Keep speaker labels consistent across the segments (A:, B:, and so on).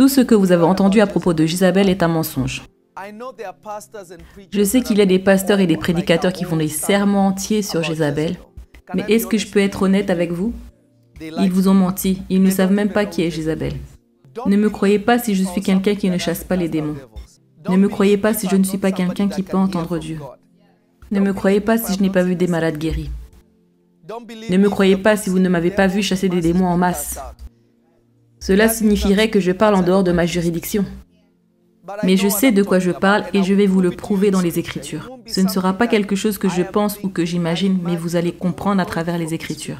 A: Tout ce que vous avez entendu à propos de Jézabel est un mensonge. Je sais qu'il y a des pasteurs et des prédicateurs qui font des sermons entiers sur Jézabel, mais est-ce que je peux être honnête avec vous? Ils vous ont menti, ils ne savent même pas qui est Jézabel. Ne me croyez pas si je suis quelqu'un qui ne chasse pas les démons. Ne me croyez pas si je ne suis pas quelqu'un qui peut entendre Dieu. Ne me croyez pas si je n'ai pas vu des malades guéris. Ne me croyez pas si vous ne m'avez pas vu chasser des démons en masse. Cela signifierait que je parle en dehors de ma juridiction. Mais je sais de quoi je parle et je vais vous le prouver dans les Écritures. Ce ne sera pas quelque chose que je pense ou que j'imagine, mais vous allez comprendre à travers les Écritures.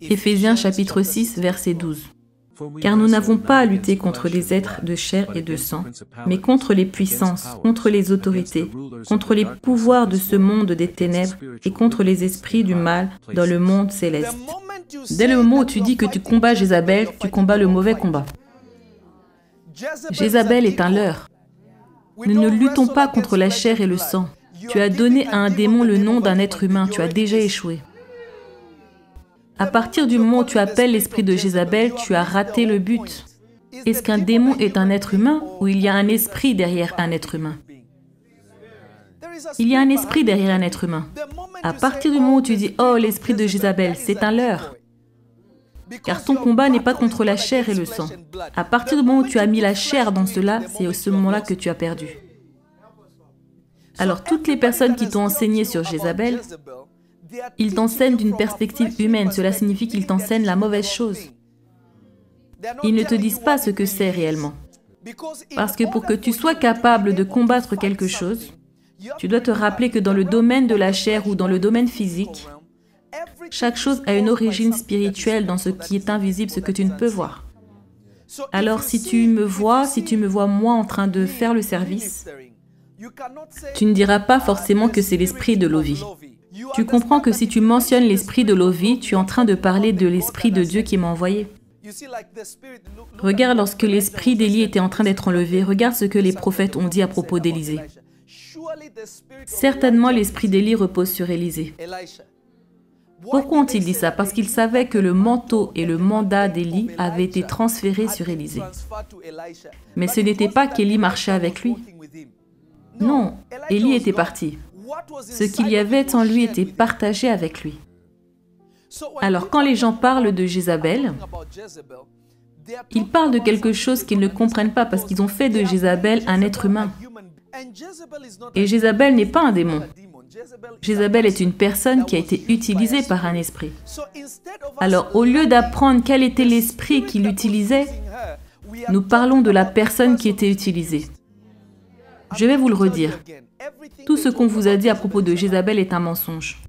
A: Éphésiens chapitre 6, verset 12. Car nous n'avons pas à lutter contre des êtres de chair et de sang, mais contre les puissances, contre les autorités, contre les pouvoirs de ce monde des ténèbres et contre les esprits du mal dans le monde céleste. Dès le moment où tu dis que tu combats Jézabel, tu combats le mauvais combat. Jézabel est un leurre. Nous ne luttons pas contre la chair et le sang. Tu as donné à un démon le nom d'un être humain, tu as déjà échoué. À partir du moment où tu appelles l'esprit de Jézabel, tu as raté le but. Est-ce qu'un démon est un être humain ou il y a un esprit derrière un être humain? Il y a un esprit derrière un être humain. À partir du moment où tu dis « Oh, l'esprit de Jézabel », c'est un leurre. Car ton combat n'est pas contre la chair et le sang. À partir du moment où tu as mis la chair dans cela, c'est à ce moment-là que tu as perdu. Alors toutes les personnes qui t'ont enseigné sur Jézabel, ils t'enseignent d'une perspective humaine. Cela signifie qu'ils t'enseignent la mauvaise chose. Ils ne te disent pas ce que c'est réellement. Parce que pour que tu sois capable de combattre quelque chose, tu dois te rappeler que dans le domaine de la chair ou dans le domaine physique, chaque chose a une origine spirituelle dans ce qui est invisible, ce que tu ne peux voir. Alors si tu me vois moi en train de faire le service, tu ne diras pas forcément que c'est l'esprit de Lovi. Tu comprends que si tu mentionnes l'esprit de Lovi, tu es en train de parler de l'esprit de Dieu qui m'a envoyé. Regarde lorsque l'esprit d'Élie était en train d'être enlevé, regarde ce que les prophètes ont dit à propos d'Élisée. Certainement l'esprit d'Élie repose sur Élisée. Pourquoi ont-ils dit ça? Parce qu'ils savaient que le manteau et le mandat d'Élie avaient été transférés sur Élisée. Mais ce n'était pas qu'Élie marchait avec lui. Non, Élie était parti. Ce qu'il y avait en lui était partagé avec lui. Alors quand les gens parlent de Jézabel, ils parlent de quelque chose qu'ils ne comprennent pas parce qu'ils ont fait de Jézabel un être humain. Et Jézabel n'est pas un démon. Jézabel est une personne qui a été utilisée par un esprit. Alors au lieu d'apprendre quel était l'esprit qui l'utilisait, nous parlons de la personne qui était utilisée. Je vais vous le redire. Tout ce qu'on vous a dit à propos de Jézabel est un mensonge.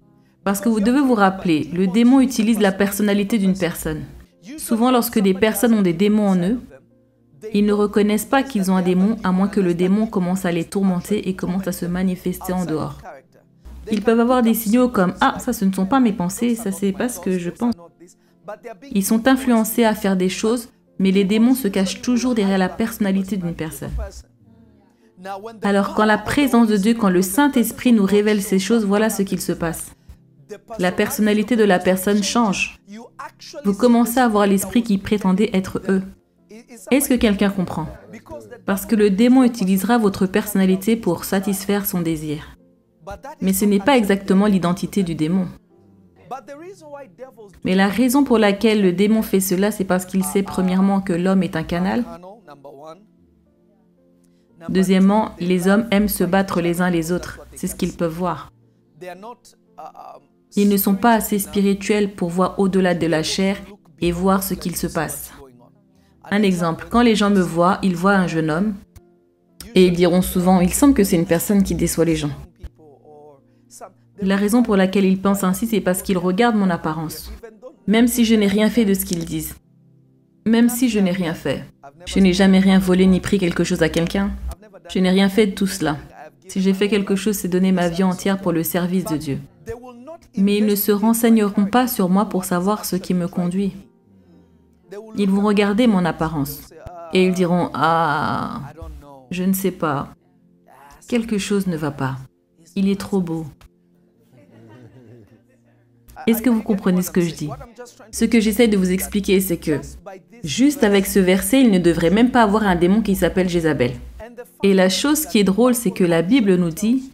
A: Parce que vous devez vous rappeler, le démon utilise la personnalité d'une personne. Souvent, lorsque des personnes ont des démons en eux, ils ne reconnaissent pas qu'ils ont un démon, à moins que le démon commence à les tourmenter et commence à se manifester en dehors. Ils peuvent avoir des signaux comme « Ah, ça ce ne sont pas mes pensées, ça c'est pas ce que je pense ». Ils sont influencés à faire des choses, mais les démons se cachent toujours derrière la personnalité d'une personne. Alors quand la présence de Dieu, quand le Saint-Esprit nous révèle ces choses, voilà ce qu'il se passe. La personnalité de la personne change. Vous commencez à voir l'esprit qui prétendait être eux. Est-ce que quelqu'un comprend? Parce que le démon utilisera votre personnalité pour satisfaire son désir. Mais ce n'est pas exactement l'identité du démon. Mais la raison pour laquelle le démon fait cela, c'est parce qu'il sait premièrement que l'homme est un canal. Deuxièmement, les hommes aiment se battre les uns les autres. C'est ce qu'ils peuvent voir. Ils ne sont pas assez spirituels pour voir au-delà de la chair et voir ce qu'il se passe. Un exemple, quand les gens me voient, ils voient un jeune homme et ils diront souvent « il semble que c'est une personne qui déçoit les gens ». La raison pour laquelle ils pensent ainsi, c'est parce qu'ils regardent mon apparence. Même si je n'ai rien fait de ce qu'ils disent. Même si je n'ai rien fait. Je n'ai jamais rien volé ni pris quelque chose à quelqu'un. Je n'ai rien fait de tout cela. Si j'ai fait quelque chose, c'est donner ma vie entière pour le service de Dieu. Mais ils ne se renseigneront pas sur moi pour savoir ce qui me conduit. Ils vont regarder mon apparence. Et ils diront « Ah, je ne sais pas. Quelque chose ne va pas. Il est trop beau. » Est-ce que vous comprenez ce que je dis? Ce que j'essaie de vous expliquer, c'est que juste avec ce verset, il ne devrait même pas avoir un démon qui s'appelle Jézabel. Et la chose qui est drôle, c'est que la Bible nous dit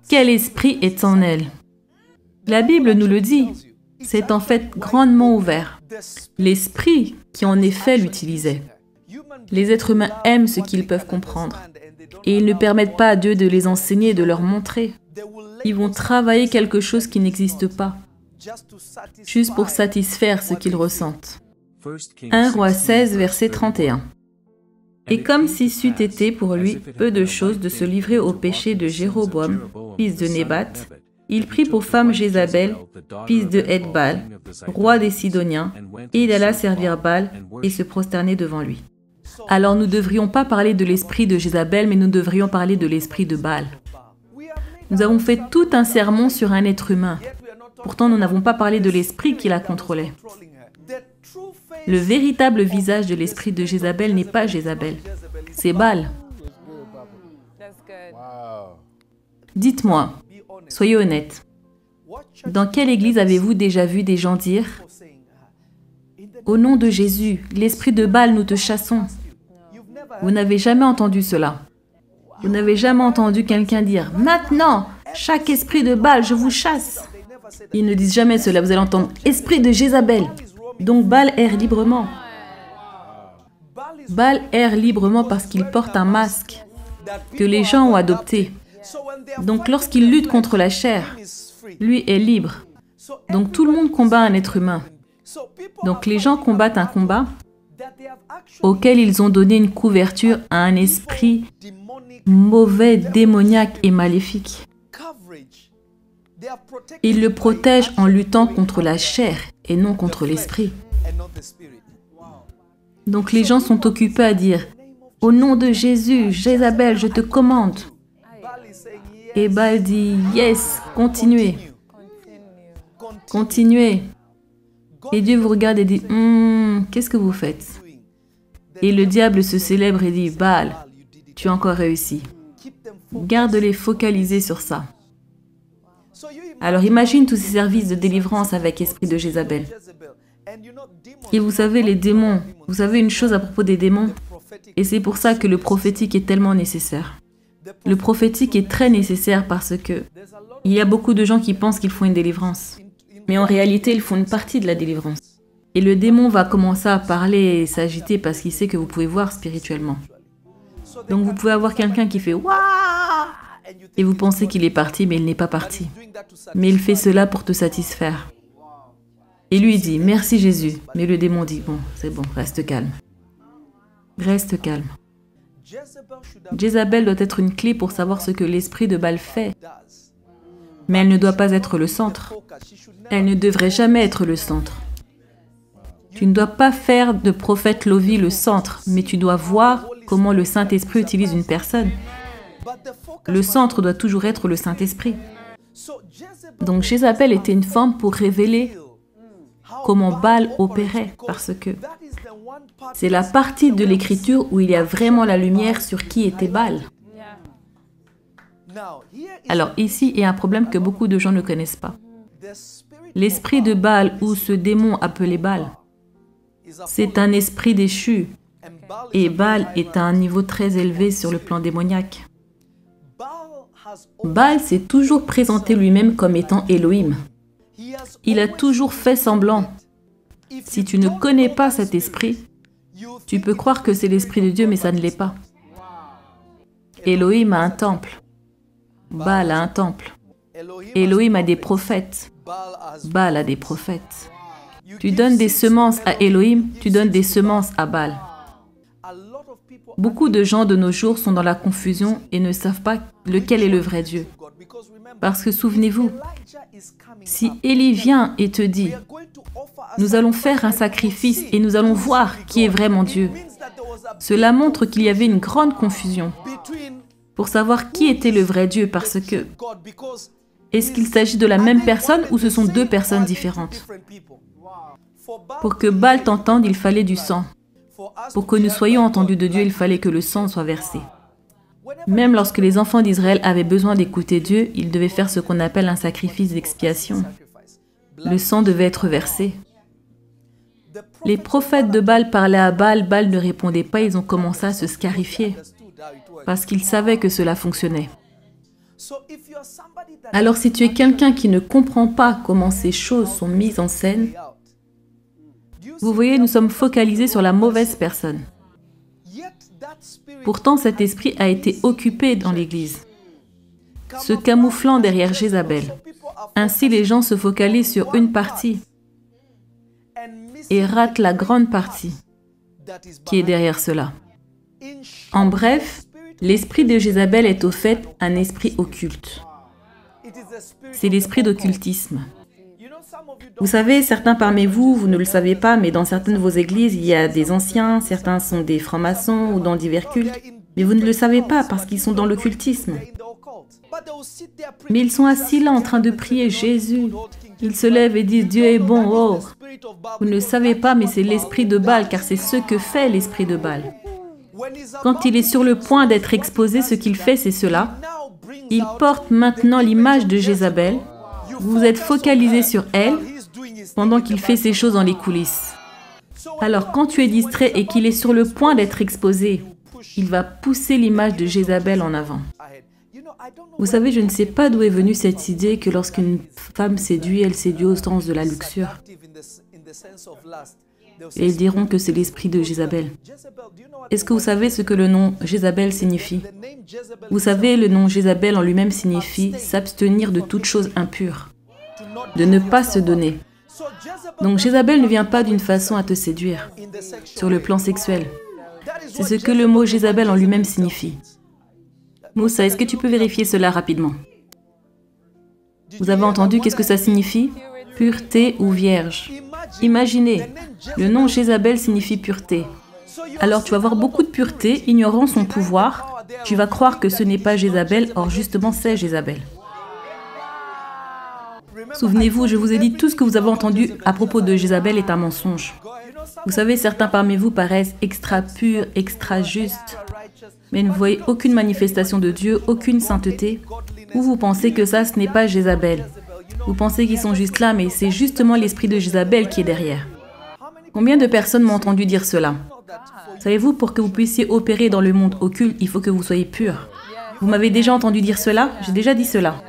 A: quel esprit est en elle. La Bible nous le dit. C'est en fait grandement ouvert. L'esprit qui en effet l'utilisait. Les êtres humains aiment ce qu'ils peuvent comprendre. Et ils ne permettent pas à Dieu de les enseigner, de leur montrer. Ils vont travailler quelque chose qui n'existe pas, juste pour satisfaire ce qu'ils ressentent. 1 Roi 16, verset 31. Et comme si c'eût été pour lui peu de choses de se livrer au péché de Jéroboam, fils de Nébat, il prit pour femme Jézabel, fils de Ethbaal, roi des Sidoniens, et il alla servir Baal et se prosterner devant lui. Alors nous ne devrions pas parler de l'esprit de Jézabel, mais nous devrions parler de l'esprit de Baal. Nous avons fait tout un sermon sur un être humain. Pourtant, nous n'avons pas parlé de l'esprit qui la contrôlait. Le véritable visage de l'esprit de Jézabel n'est pas Jézabel, c'est Baal. Dites-moi, soyez honnête, dans quelle église avez-vous déjà vu des gens dire « Au nom de Jésus, l'esprit de Baal, nous te chassons ». Vous n'avez jamais entendu cela. Vous n'avez jamais entendu quelqu'un dire « Maintenant, chaque esprit de Baal, je vous chasse ». Ils ne disent jamais cela, vous allez entendre « Esprit de Jézabel ». Donc Baal erre librement. Baal erre librement parce qu'il porte un masque que les gens ont adopté. Donc lorsqu'il lutte contre la chair, lui est libre. Donc tout le monde combat un être humain. Donc les gens combattent un combat auquel ils ont donné une couverture à un esprit mauvais, démoniaque et maléfique. Ils le protègent en luttant contre la chair et non contre l'esprit. Donc les gens sont occupés à dire « Au nom de Jésus, Jézabel, je te commande ». Et Baal dit « Yes, continuez. Continuez. » Et Dieu vous regarde et dit « Qu'est-ce que vous faites ?» Et le diable se célèbre et dit « Baal, tu as encore réussi. » Garde-les focalisés sur ça. Alors imagine tous ces services de délivrance avec esprit de Jézabel. Et vous savez, les démons, vous savez une chose à propos des démons, et c'est pour ça que le prophétique est tellement nécessaire. Le prophétique est très nécessaire parce que il y a beaucoup de gens qui pensent qu'ils font une délivrance. Mais en réalité, ils font une partie de la délivrance. Et le démon va commencer à parler et s'agiter parce qu'il sait que vous pouvez voir spirituellement. Donc vous pouvez avoir quelqu'un qui fait « Waouh !» et vous pensez qu'il est parti, mais il n'est pas parti. Mais il fait cela pour te satisfaire. Et lui dit « Merci Jésus ». Mais le démon dit « Bon, c'est bon, reste calme. Reste calme. » Jézabel doit être une clé pour savoir ce que l'esprit de Baal fait. Mais elle ne doit pas être le centre. Elle ne devrait jamais être le centre. Tu ne dois pas faire de prophète Lovi le centre, mais tu dois voir comment le Saint-Esprit utilise une personne. Le centre doit toujours être le Saint-Esprit. Donc Jézabel était une forme pour révéler comment Baal opérait, parce que c'est la partie de l'Écriture où il y a vraiment la lumière sur qui était Baal. Alors ici, il y a un problème que beaucoup de gens ne connaissent pas. L'esprit de Baal, ou ce démon appelé Baal, c'est un esprit déchu. Et Baal est à un niveau très élevé sur le plan démoniaque. Baal s'est toujours présenté lui-même comme étant Elohim. Il a toujours fait semblant. Si tu ne connais pas cet esprit, tu peux croire que c'est l'esprit de Dieu, mais ça ne l'est pas. Elohim a un temple. Baal a un temple. Elohim a des prophètes. Baal a des prophètes. Tu donnes des semences à Elohim, tu donnes des semences à Baal. Beaucoup de gens de nos jours sont dans la confusion et ne savent pas lequel est le vrai Dieu. Parce que souvenez-vous, si Élie vient et te dit « Nous allons faire un sacrifice et nous allons voir qui est vraiment Dieu », cela montre qu'il y avait une grande confusion pour savoir qui était le vrai Dieu, parce que est-ce qu'il s'agit de la même personne ou ce sont deux personnes différentes? Pour que Baal t'entende, il fallait du sang. Pour que nous soyons entendus de Dieu, il fallait que le sang soit versé. Même lorsque les enfants d'Israël avaient besoin d'écouter Dieu, ils devaient faire ce qu'on appelle un sacrifice d'expiation. Le sang devait être versé. Les prophètes de Baal parlaient à Baal, Baal ne répondait pas, ils ont commencé à se scarifier parce qu'ils savaient que cela fonctionnait. Alors si tu es quelqu'un qui ne comprend pas comment ces choses sont mises en scène, vous voyez, nous sommes focalisés sur la mauvaise personne. Pourtant, cet esprit a été occupé dans l'Église, se camouflant derrière Jézabel. Ainsi, les gens se focalisent sur une partie et ratent la grande partie qui est derrière cela. En bref, l'esprit de Jézabel est au fait un esprit occulte. C'est l'esprit d'occultisme. Vous savez, certains parmi vous, vous ne le savez pas, mais dans certaines de vos églises, il y a des anciens, certains sont des francs-maçons ou dans divers cultes, mais vous ne le savez pas parce qu'ils sont dans l'occultisme. Mais ils sont assis là en train de prier Jésus. Ils se lèvent et disent « Dieu est bon, oh !» Vous ne le savez pas, mais c'est l'esprit de Baal, car c'est ce que fait l'esprit de Baal. Quand il est sur le point d'être exposé, ce qu'il fait, c'est cela. Il porte maintenant l'image de Jézabel. Vous êtes focalisé sur elle pendant qu'il fait ces choses dans les coulisses. Alors, quand tu es distrait et qu'il est sur le point d'être exposé, il va pousser l'image de Jézabel en avant. Vous savez, je ne sais pas d'où est venue cette idée que lorsqu'une femme séduit, elle séduit au sens de la luxure. Et ils diront que c'est l'esprit de Jézabel. Est-ce que vous savez ce que le nom Jézabel signifie? Vous savez, le nom Jézabel en lui-même signifie s'abstenir de toute chose impure, de ne pas se donner. Donc Jézabel ne vient pas d'une façon à te séduire, sur le plan sexuel. C'est ce que le mot Jézabel en lui-même signifie. Moussa, est-ce que tu peux vérifier cela rapidement? Vous avez entendu qu'est-ce que ça signifie? Pureté ou vierge. Imaginez, le nom Jézabel signifie pureté. Alors tu vas avoir beaucoup de pureté, ignorant son pouvoir. Tu vas croire que ce n'est pas Jézabel, or justement c'est Jézabel. Souvenez-vous, je vous ai dit tout ce que vous avez entendu à propos de Jézabel est un mensonge. Vous savez, certains parmi vous paraissent extra purs, extra justes, mais ne voyez aucune manifestation de Dieu, aucune sainteté, ou vous pensez que ça, ce n'est pas Jézabel. Vous pensez qu'ils sont juste là, mais c'est justement l'esprit de Jézabel qui est derrière. Combien de personnes m'ont entendu dire cela? Savez-vous, pour que vous puissiez opérer dans le monde occulte, il faut que vous soyez pur. Vous m'avez déjà entendu dire cela? J'ai déjà dit cela.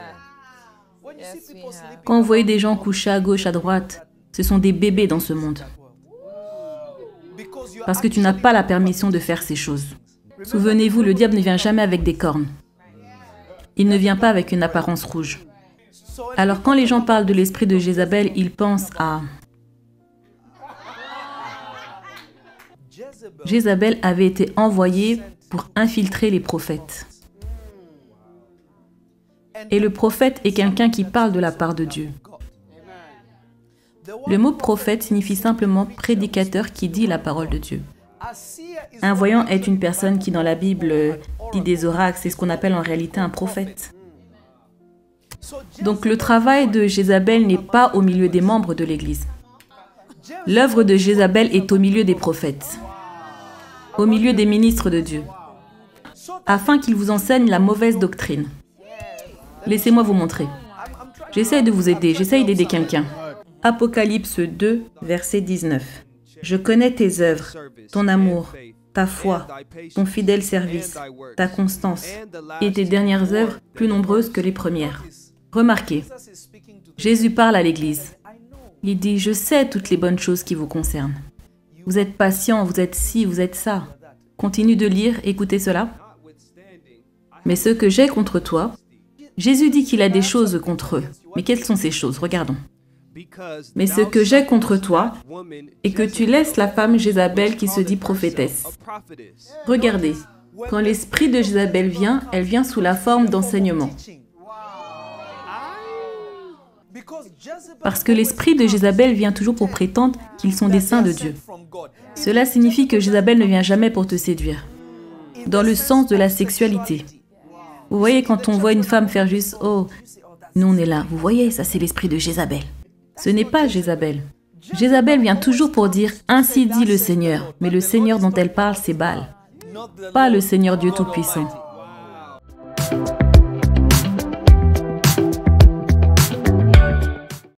A: Quand vous voyez des gens couchés à gauche, à droite, ce sont des bébés dans ce monde. Parce que tu n'as pas la permission de faire ces choses. Souvenez-vous, le diable ne vient jamais avec des cornes. Il ne vient pas avec une apparence rouge. Alors quand les gens parlent de l'esprit de Jézabel, ils pensent à... Jézabel avait été envoyée pour infiltrer les prophètes. Et le prophète est quelqu'un qui parle de la part de Dieu. Le mot prophète signifie simplement prédicateur qui dit la parole de Dieu. Un voyant est une personne qui dans la Bible dit des oracles, c'est ce qu'on appelle en réalité un prophète. Donc le travail de Jézabel n'est pas au milieu des membres de l'Église. L'œuvre de Jézabel est au milieu des prophètes, au milieu des ministres de Dieu, afin qu'ils vous enseignent la mauvaise doctrine. Laissez-moi vous montrer. J'essaie de vous aider, j'essaie d'aider quelqu'un. Apocalypse 2, verset 19. Je connais tes œuvres, ton amour, ta foi, ton fidèle service, ta constance et tes dernières œuvres plus nombreuses que les premières. Remarquez, Jésus parle à l'Église. Il dit, je sais toutes les bonnes choses qui vous concernent. Vous êtes patient, vous êtes ci, vous êtes ça. Continue de lire, écoutez cela. Mais ce que j'ai contre toi, Jésus dit qu'il a des choses contre eux. Mais quelles sont ces choses? Regardons. Mais ce que j'ai contre toi est que tu laisses la femme Jézabel qui se dit prophétesse. Regardez, quand l'esprit de Jézabel vient, elle vient sous la forme d'enseignement. Parce que l'esprit de Jézabel vient toujours pour prétendre qu'ils sont des saints de Dieu. Cela signifie que Jézabel ne vient jamais pour te séduire, dans le sens de la sexualité. Vous voyez, quand on voit une femme faire juste « Oh, nous on est là, vous voyez, ça c'est l'esprit de Jézabel ». Ce n'est pas Jézabel. Jézabel vient toujours pour dire « Ainsi dit le Seigneur », mais le Seigneur dont elle parle, c'est Baal, pas le Seigneur Dieu Tout-Puissant.